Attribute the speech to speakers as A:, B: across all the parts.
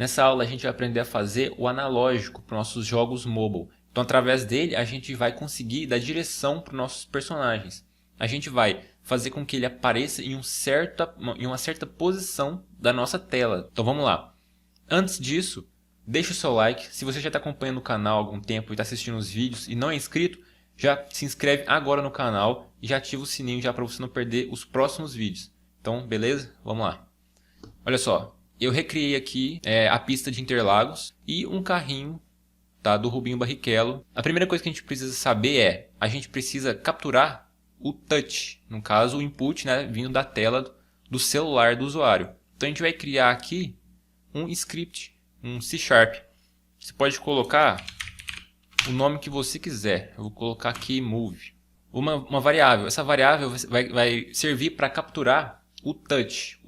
A: Nessa aula a gente vai aprender a fazer o analógico para os nossos jogos mobile. Então, através dele, a gente vai conseguir dar direção para os nossos personagens. A gente vai fazer com que ele apareça em uma certa posição da nossa tela. Então, vamos lá. Antes disso, deixa o seu like. Se você já está acompanhando o canal há algum tempo e está assistindo os vídeos e não é inscrito, já se inscreve agora no canal e já ativa o sininho já para você não perder os próximos vídeos. Então, beleza? Vamos lá. Olha só, eu recriei aqui a pista de Interlagos e um carrinho, tá, do Rubinho Barrichello. A primeira coisa que a gente precisa saber a gente precisa capturar o touch, no caso o input, né, vindo da tela do celular do usuário. Então a gente vai criar aqui um script, um C#. Você pode colocar o nome que você quiser. Eu vou colocar aqui move. Uma variável. Essa variável vai servir para capturar o touch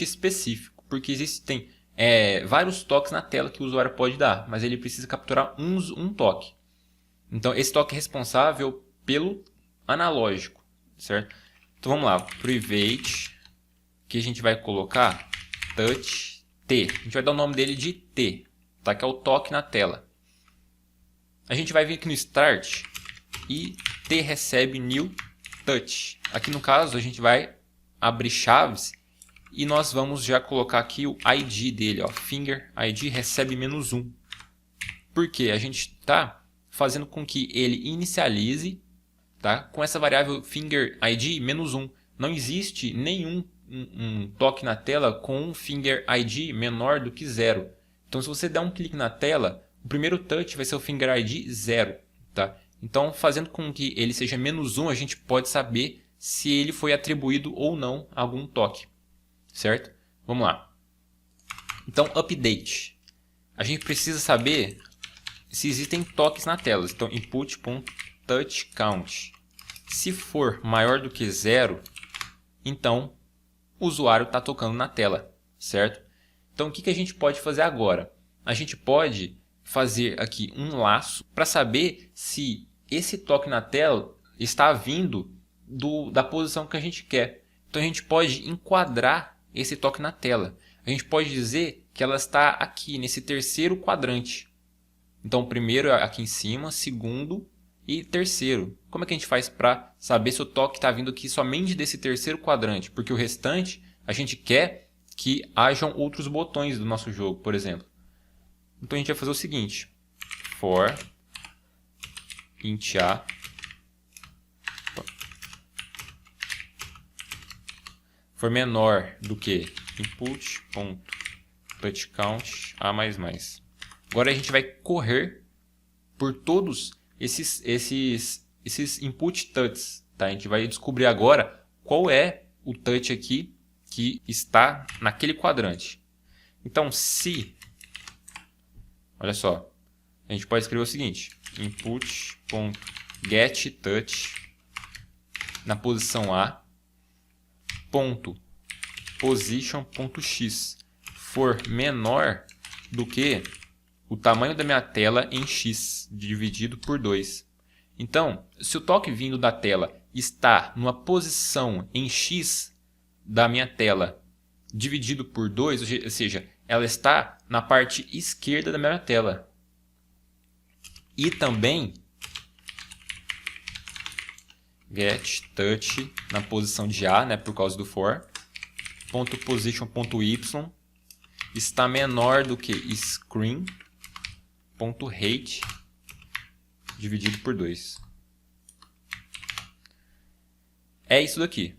A: específico, porque existem vários toques na tela que o usuário pode dar, mas ele precisa capturar um toque. Então esse toque é responsável pelo analógico, certo? Então vamos lá, private, que a gente vai colocar touch T. A gente vai dar o nome dele de T, tá? Que é o toque na tela. A gente vai vir aqui no start e T recebe new touch. Aqui no caso a gente vai abrir chaves e nós vamos já colocar aqui o ID dele, ó, finger ID recebe -1. Porque a gente está fazendo com que ele inicialize, tá, com essa variável finger ID -1. Não existe nenhum toque na tela com um finger ID menor do que 0. Então se você der um clique na tela, o primeiro touch vai ser o finger ID 0. Tá? Então fazendo com que ele seja -1, a gente pode saber se ele foi atribuído ou não a algum toque. Certo? Vamos lá. Então, update. A gente precisa saber se existem toques na tela. Então, input.touchCount. Se for maior do que 0, então o usuário está tocando na tela. Certo? Então, o que a gente pode fazer agora? A gente pode fazer aqui um laço para saber se esse toque na tela está vindo da posição que a gente quer. Então a gente pode enquadrar esse toque na tela. A gente pode dizer que ela está aqui nesse terceiro quadrante. Então primeiro aqui em cima, segundo e terceiro. Como é que a gente faz para saber se o toque está vindo aqui somente desse terceiro quadrante? Porque o restante a gente quer que hajam outros botões do nosso jogo, por exemplo. Então a gente vai fazer o seguinte: for int a for menor do que input.touchCount a mais. Agora a gente vai correr por todos esses input touches, tá? A gente vai descobrir agora qual é o touch aqui que está naquele quadrante. Então se, olha só, a gente pode escrever o seguinte: input.getTouch na posição A, .position.x for menor do que o tamanho da minha tela em x dividido por 2. Então, se o toque vindo da tela está numa posição em x da minha tela dividido por 2, ou seja, ela está na parte esquerda da minha tela. E também getTouch na posição de A, né, por causa do for, .position.y está menor do que screen.height dividido por 2. É isso daqui.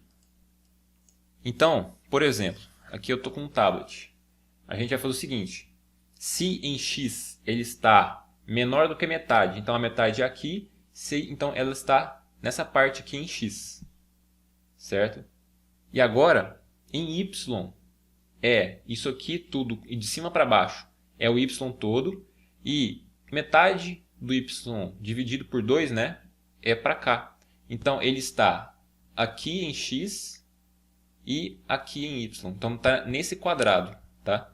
A: Então, por exemplo, aqui eu estou com um tablet. A gente vai fazer o seguinte: se em x ele está menor do que metade, então a metade é aqui, então ela está nessa parte aqui em x, certo? E agora, em y, isso aqui tudo, e de cima para baixo, é o y todo, e metade do y dividido por 2, né, é para cá. Então, ele está aqui em x e aqui em y. Então, está nesse quadrado, tá?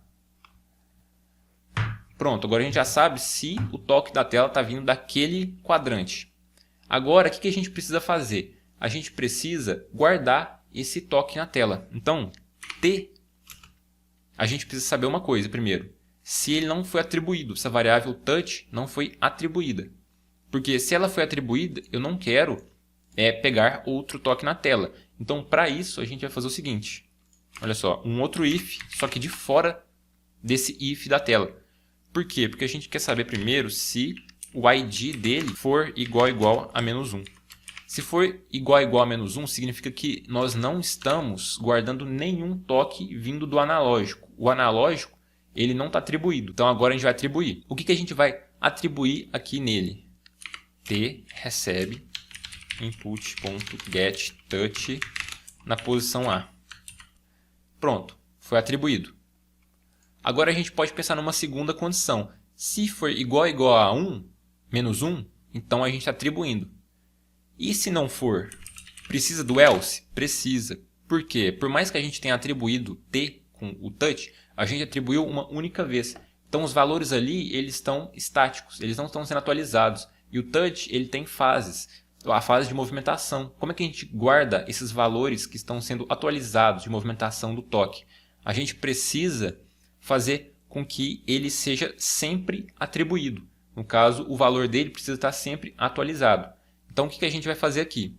A: Pronto, agora a gente já sabe se o toque da tela está vindo daquele quadrante. Agora, o que a gente precisa fazer? A gente precisa guardar esse toque na tela. Então, T, a gente precisa saber uma coisa primeiro. se ele não foi atribuído, se a variável touch não foi atribuída. Porque se ela foi atribuída, eu não quero pegar outro toque na tela. Então, para isso, a gente vai fazer o seguinte. Olha só, um outro if, só que de fora desse if da tela. Por quê? Porque a gente quer saber primeiro se o ID dele for igual a menos 1. Se for igual a menos 1, significa que nós não estamos guardando nenhum toque vindo do analógico. O analógico, ele não está atribuído. Então, agora a gente vai atribuir. O que a gente vai atribuir aqui nele? T recebe input.getTouch na posição A. Pronto, foi atribuído. Agora a gente pode pensar numa segunda condição. Se for igual a 1, menos 1, então a gente está atribuindo. E se não for, precisa do else? Precisa. Por quê? Por mais que a gente tenha atribuído T com o touch, a gente atribuiu uma única vez. Então os valores ali, eles estão estáticos, eles não estão sendo atualizados. E o touch, ele tem fases, a fase de movimentação. Como é que a gente guarda esses valores que estão sendo atualizados de movimentação do toque? A gente precisa fazer com que ele seja sempre atribuído. No caso, o valor dele precisa estar sempre atualizado. Então, o que a gente vai fazer aqui?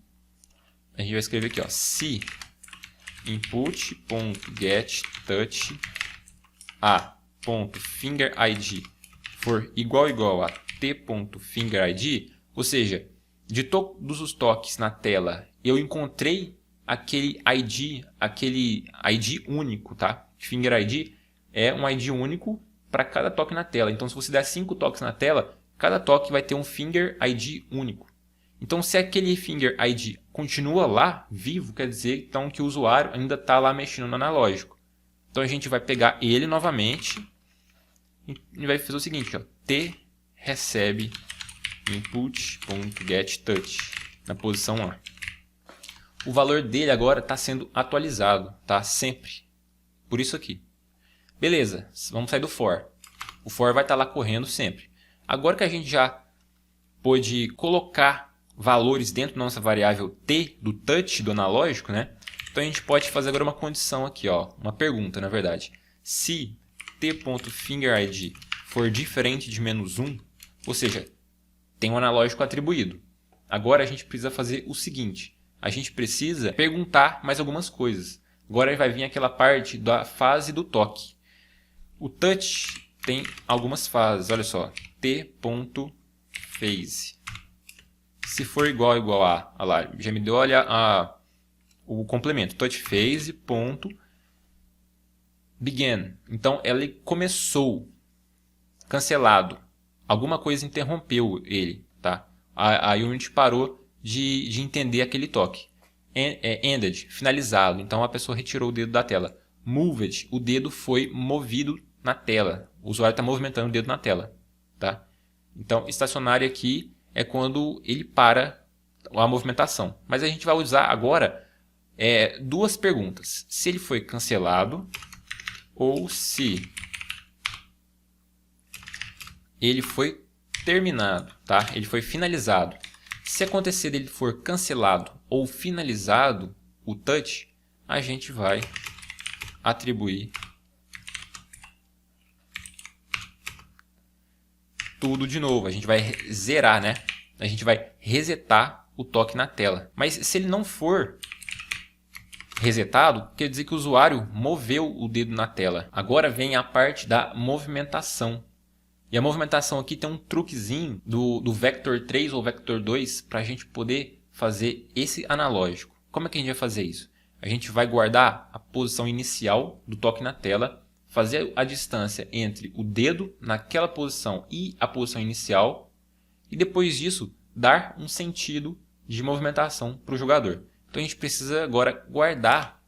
A: A gente vai escrever aqui, ó, se input.getTouch a.fingerID for igual a t.fingerID, ou seja, de todos os toques na tela, eu encontrei aquele ID único, tá? Finger ID é um ID único para cada toque na tela. Então, se você der 5 toques na tela, cada toque vai ter um Finger ID único. Então, se aquele Finger ID continua lá, vivo, quer dizer então, que o usuário ainda está lá mexendo no analógico. Então, a gente vai pegar ele novamente e vai fazer o seguinte, ó, t recebe input.getTouch na posição A. O valor dele agora está sendo atualizado, tá? Sempre. Por isso aqui. Beleza, vamos sair do for. O for vai estar lá correndo sempre. Agora que a gente já pôde colocar valores dentro da nossa variável t do touch, do analógico, né? Então a gente pode fazer agora uma condição aqui, ó, uma pergunta, na verdade. Se t.fingerID for diferente de menos 1, ou seja, tem um analógico atribuído. Agora a gente precisa fazer o seguinte, a gente precisa perguntar mais algumas coisas. Agora vai vir aquela parte da fase do toque. O touch tem algumas fases, olha só, t.phase. Se for igual a, olha lá, já me deu o complemento, touchphase.begin. Então, ele começou, cancelado. Alguma coisa interrompeu ele, tá? A Unity parou de entender aquele toque. Ended, finalizado. Então, a pessoa retirou o dedo da tela. Moved, o dedo foi movido na tela. O usuário está movimentando o dedo na tela, tá? Então, estacionário aqui é quando ele para a movimentação. Mas a gente vai usar agora duas perguntas. Se ele foi cancelado ou se ele foi terminado, tá? Ele foi finalizado. Se acontecer dele for cancelado ou finalizado o touch, a gente vai atribuir tudo de novo. A gente vai zerar, né? A gente vai resetar o toque na tela. Mas se ele não for resetado, quer dizer que o usuário moveu o dedo na tela. Agora vem a parte da movimentação. E a movimentação aqui tem um truquezinho do Vector 3 ou Vector 2 para a gente poder fazer esse analógico. Como é que a gente vai fazer isso? A gente vai guardar a posição inicial do toque na tela, fazer a distância entre o dedo naquela posição e a posição inicial, e depois disso dar um sentido de movimentação para o jogador. Então a gente precisa agora guardar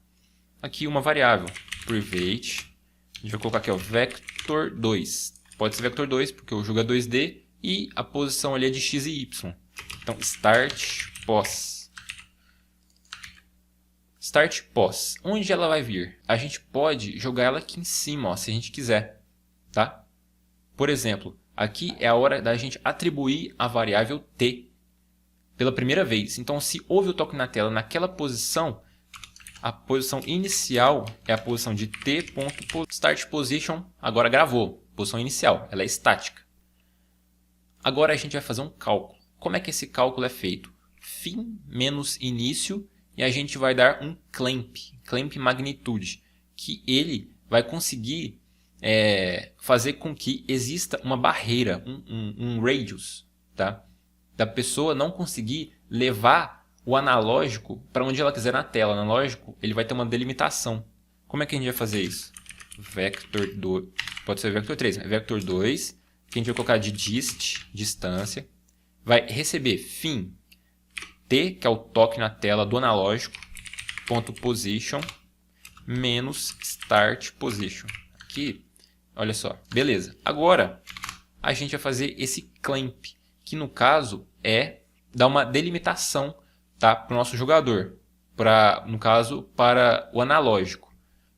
A: aqui uma variável, private, a gente vai colocar aqui o Vector 2. Pode ser Vector 2 porque o jogo é 2D e a posição ali é de x e y. Então start pos. Start pos. Onde ela vai vir? A gente pode jogar ela aqui em cima, ó, se a gente quiser, tá? Por exemplo, aqui é a hora da gente atribuir a variável t pela primeira vez. Então, se houve o toque na tela naquela posição, a posição inicial é a posição de t.startPosition, agora gravou. posição inicial, ela é estática. Agora a gente vai fazer um cálculo. Como é que esse cálculo é feito? Fim menos início e a gente vai dar um clamp magnitude, que ele vai conseguir fazer com que exista uma barreira, um radius, tá? Da pessoa não conseguir levar o analógico para onde ela quiser na tela. O analógico ele vai ter uma delimitação. Como é que a gente vai fazer isso? Vector 2, pode ser vector 3, né? Vector 2, que a gente vai colocar de distância, vai receber fim t, que é o toque na tela do analógico, ponto position, menos start position. Aqui, olha só, beleza. Agora, a gente vai fazer esse clamp, que no caso é dar uma delimitação, tá, para o nosso jogador, no caso, para o analógico.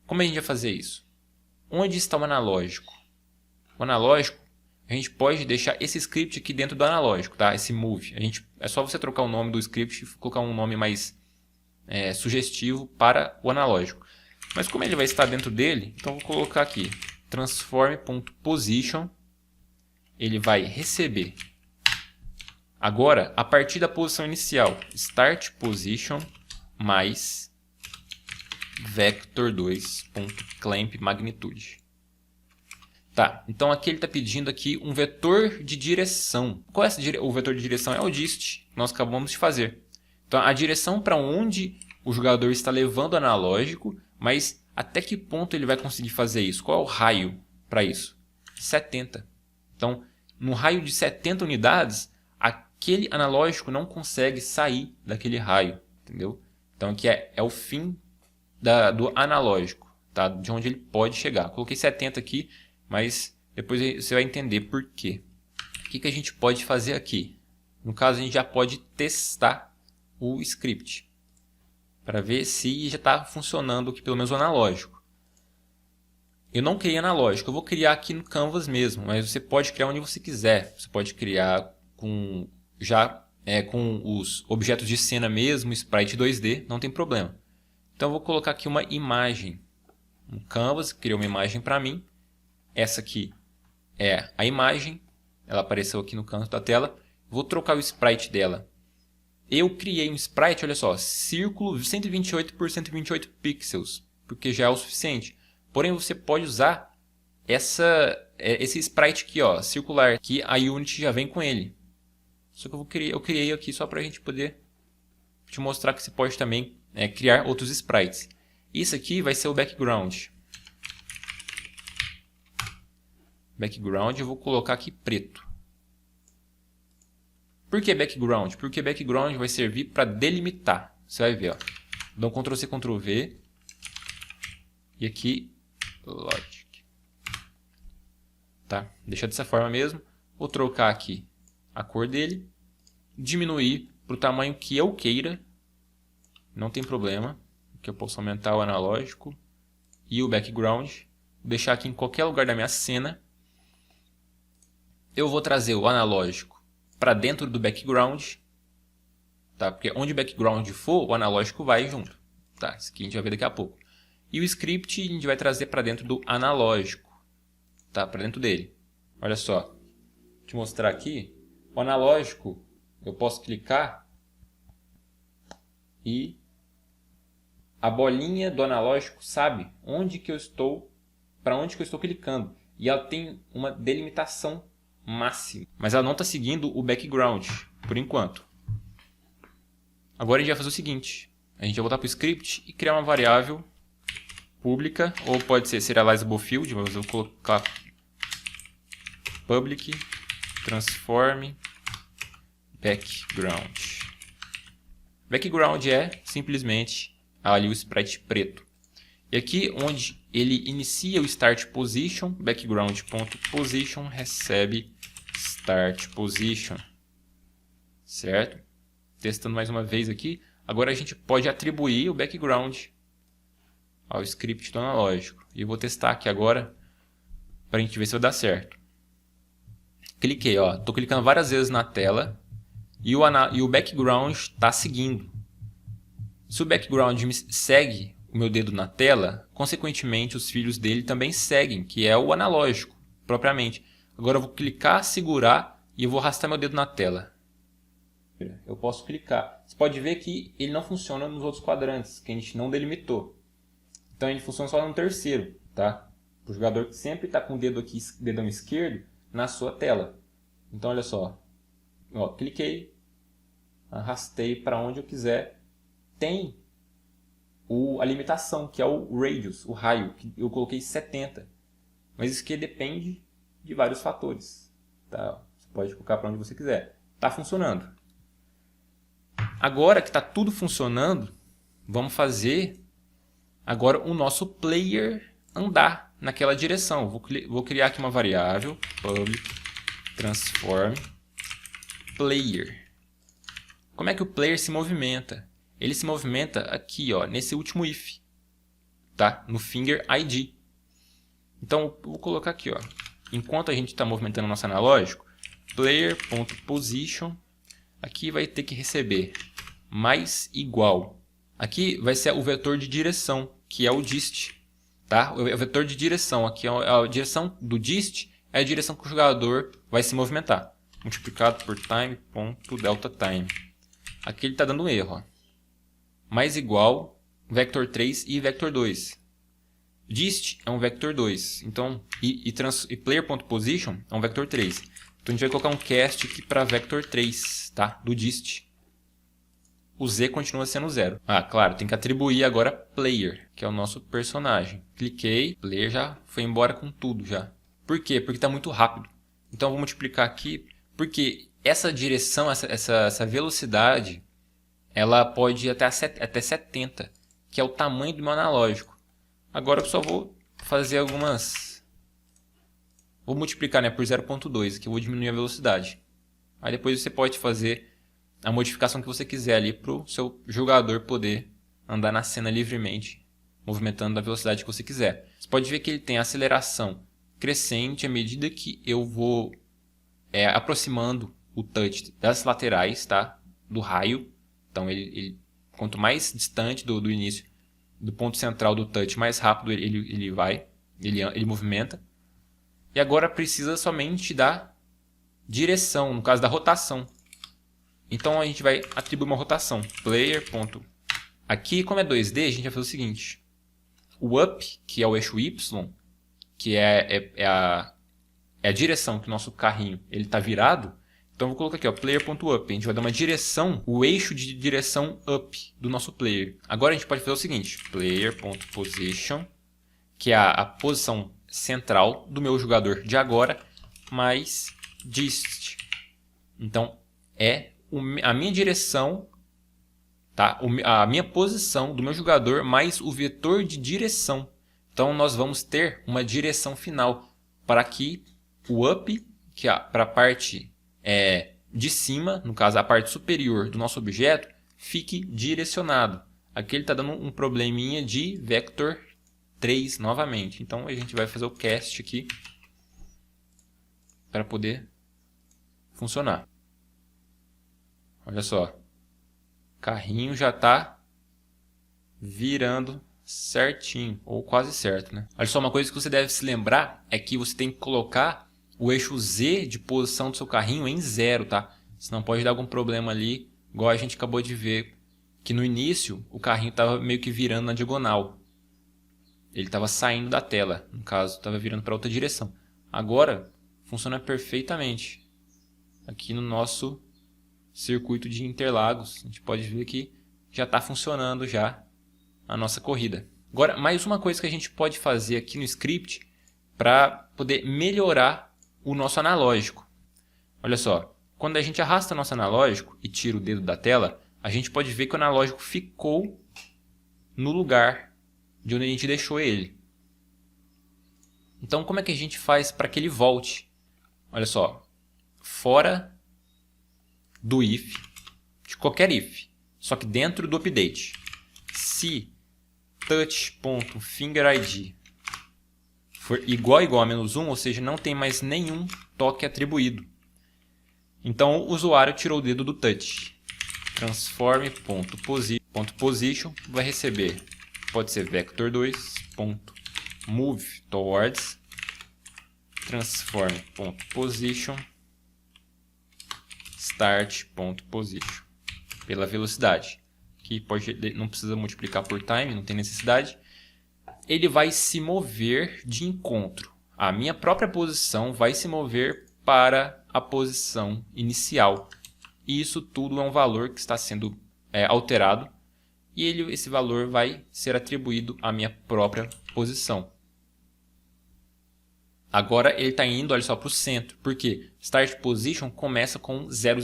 A: Como a gente vai fazer isso? Onde está o analógico? O analógico, a gente pode deixar esse script aqui dentro do analógico, tá? Esse move. É só você trocar o nome do script e colocar um nome mais sugestivo para o analógico. Mas como ele vai estar dentro dele, então vou colocar aqui transform.position. Ele vai receber. Agora, a partir da posição inicial, start position mais vector2.clamp magnitude. Tá, então aqui ele está pedindo aqui um vetor de direção. Qual é o vetor de direção? É o dist que nós acabamos de fazer. Então a direção para onde o jogador está levando o analógico, mas até que ponto ele vai conseguir fazer isso? Qual é o raio para isso? 70. Então, no raio de 70 unidades, aquele analógico não consegue sair daquele raio, entendeu? Então aqui é o fim do analógico, tá? De onde ele pode chegar. Coloquei 70 aqui, mas depois você vai entender por quê. O que a gente pode fazer aqui? No caso, a gente já pode testar o script para ver se já está funcionando aqui, pelo menos o analógico. Eu não criei analógico, eu vou criar aqui no Canvas mesmo, mas você pode criar onde você quiser. Você pode criar com os objetos de cena mesmo, sprite 2D, não tem problema. Então eu vou colocar aqui uma imagem no Canvas, criei uma imagem para mim. Essa aqui é a imagem, ela apareceu aqui no canto da tela. Vou trocar o sprite dela. Eu criei um sprite, olha só, círculo 128 por 128 pixels, porque já é o suficiente. Porém, você pode usar esse sprite aqui, ó, circular, que a Unity já vem com ele. Só que eu criei aqui só para a gente poder te mostrar que você pode também criar outros sprites. Isso aqui vai ser o background. Background eu vou colocar aqui preto. Por que background? Porque background vai servir para delimitar. Você vai ver, ó. Dá um Ctrl C, Ctrl V. E aqui, logic. Tá? Deixa dessa forma mesmo. Vou trocar aqui a cor dele. Diminuir para o tamanho que eu queira. Não tem problema. Aqui eu posso aumentar o analógico e o background. Vou deixar aqui em qualquer lugar da minha cena. Eu vou trazer o analógico para dentro do background, tá? Porque onde o background for, o analógico vai junto, tá? Isso aqui a gente vai ver daqui a pouco. E o script a gente vai trazer para dentro do analógico, tá? Para dentro dele. Olha só, vou te mostrar aqui. O analógico, eu posso clicar e a bolinha do analógico sabe onde que eu estou, para onde que eu estou clicando. E ela tem uma delimitação máximo, mas ela não está seguindo o background por enquanto. Agora a gente vai fazer o seguinte: a gente vai voltar para o script e criar uma variável pública, ou pode ser serializable field, mas eu vou colocar public transform background. Background é simplesmente ali o sprite preto. E aqui onde ele inicia o start position, background.position recebe start position, certo? Testando mais uma vez aqui. Agora a gente pode atribuir o background ao script do analógico. E eu vou testar aqui agora para a gente ver se vai dar certo. Cliquei, ó, estou clicando várias vezes na tela e o background está seguindo. Se o background segue o meu dedo na tela, consequentemente os filhos dele também seguem, que é o analógico. propriamente. Agora eu vou clicar, segurar e eu vou arrastar meu dedo na tela. Eu posso clicar. Você pode ver que ele não funciona nos outros quadrantes, que a gente não delimitou. Então ele funciona só no terceiro, tá? O jogador que sempre está com o dedo aqui, dedão esquerdo, na sua tela. Então olha só. Ó, cliquei, arrastei para onde eu quiser. Tem a limitação, que é o radius, o raio, que eu coloquei 70. Mas isso aqui depende de vários fatores. Tá? Você pode colocar para onde você quiser. Está funcionando. Agora que está tudo funcionando, vamos fazer agora o nosso player andar naquela direção. Vou criar aqui uma variável, public transform player. Como é que o player se movimenta? Ele se movimenta aqui, ó, nesse último if, tá? No finger ID. Então, eu vou colocar aqui, ó, enquanto a gente está movimentando o nosso analógico, player.position, aqui vai ter que receber mais igual. Aqui vai ser o vetor de direção, que é o dist, tá? O vetor de direção, aqui é a direção do dist, é a direção que o jogador vai se movimentar, multiplicado por time.delta_time. Aqui ele está dando um erro, ó. Mais igual vector 3 e vector 2. Dist é um vector 2, então, e player.position é um vector 3. Então a gente vai colocar um cast aqui para vector 3, tá? Do dist. O z continua sendo 0. Ah, claro, tem que atribuir agora player, que é o nosso personagem. Cliquei, player já foi embora com tudo já. Por quê? Porque está muito rápido. Então eu vou multiplicar aqui, porque essa direção, essa velocidade, ela pode ir até 70, que é o tamanho do meu analógico. Agora eu só vou fazer algumas... Vou multiplicar, né, por 0.2, que eu vou diminuir a velocidade. Aí depois você pode fazer a modificação que você quiser ali para o seu jogador poder andar na cena livremente, movimentando a velocidade que você quiser. Você pode ver que ele tem aceleração crescente à medida que eu vou aproximando o touch das laterais, tá, do raio. Então, quanto mais distante do início, do ponto central do touch, mais rápido ele movimenta. E agora precisa somente da direção, no caso da rotação. Então, a gente vai atribuir uma rotação. Player. Aqui, como é 2D, a gente vai fazer o seguinte. O up, que é o eixo Y, que é a direção que o nosso carrinho está virado. Então, eu vou colocar aqui, ó, player.up. A gente vai dar uma direção, o eixo de direção up do nosso player. Agora, a gente pode fazer o seguinte. Player.position, que é a posição central do meu jogador de agora, mais dist. Então, é a minha direção, tá? A minha posição do meu jogador mais o vetor de direção. Então, nós vamos ter uma direção final para que o up, que é para a parte de cima, no caso a parte superior do nosso objeto, fique direcionado. Aqui ele está dando um probleminha de vector 3 novamente. Então a gente vai fazer o cast aqui para poder funcionar. Olha só, o carrinho já está virando certinho, ou quase certo, né? Olha só, uma coisa que você deve se lembrar é que você tem que colocar o eixo Z de posição do seu carrinho em 0, tá? Senão pode dar algum problema ali, igual a gente acabou de ver, que no início o carrinho estava meio que virando na diagonal. Ele estava saindo da tela, no caso, estava virando para outra direção. Agora, funciona perfeitamente. Aqui no nosso circuito de Interlagos, a gente pode ver que já está funcionando já a nossa corrida. Agora, mais uma coisa que a gente pode fazer aqui no script para poder melhorar o nosso analógico. Olha só, quando a gente arrasta nosso analógico e tira o dedo da tela, a gente pode ver que o analógico ficou no lugar de onde a gente deixou ele. Então, como é que a gente faz para que ele volte? Olha só, fora do if, de qualquer if, só que dentro do update. Se touch.fingerID for igual a -1, ou seja, não tem mais nenhum toque atribuído. Então o usuário tirou o dedo do touch. Transform.position vai receber, pode ser vector2.move towards transform.position start.position pela velocidade, que não precisa multiplicar por time, não tem necessidade. Ele vai se mover de encontro. A minha própria posição vai se mover para a posição inicial. E isso tudo é um valor que está sendo alterado. E esse valor vai ser atribuído à minha própria posição. Agora ele está indo, olha só, para o centro. Por quê? Start position começa com 000.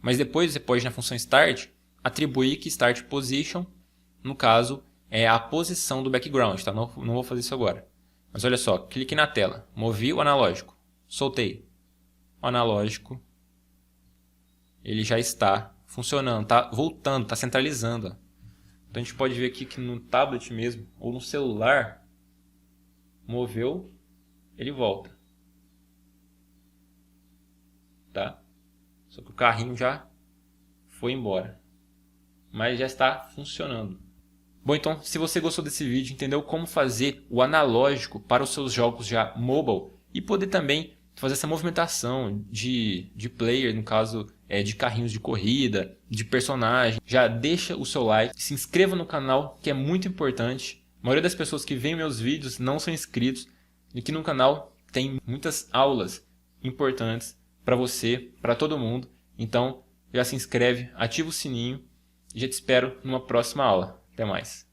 A: Mas depois você pode, na função start, atribuir que start position, no caso, é a posição do background. Tá? Não vou fazer isso agora. Mas olha só, clique na tela. Movi o analógico. Soltei. O analógico. Ele já está funcionando. Está voltando, está centralizando. Então a gente pode ver aqui que no tablet mesmo, ou no celular, moveu, ele volta. Tá? Só que o carrinho já foi embora. Mas já está funcionando. Bom, então, se você gostou desse vídeo, entendeu como fazer o analógico para os seus jogos já mobile e poder também fazer essa movimentação de player, no caso de carrinhos de corrida, de personagem, já deixa o seu like, se inscreva no canal, que é muito importante. A maioria das pessoas que veem meus vídeos não são inscritos. E aqui no canal tem muitas aulas importantes para você, para todo mundo. Então, já se inscreve, ativa o sininho e já te espero numa próxima aula. Até mais.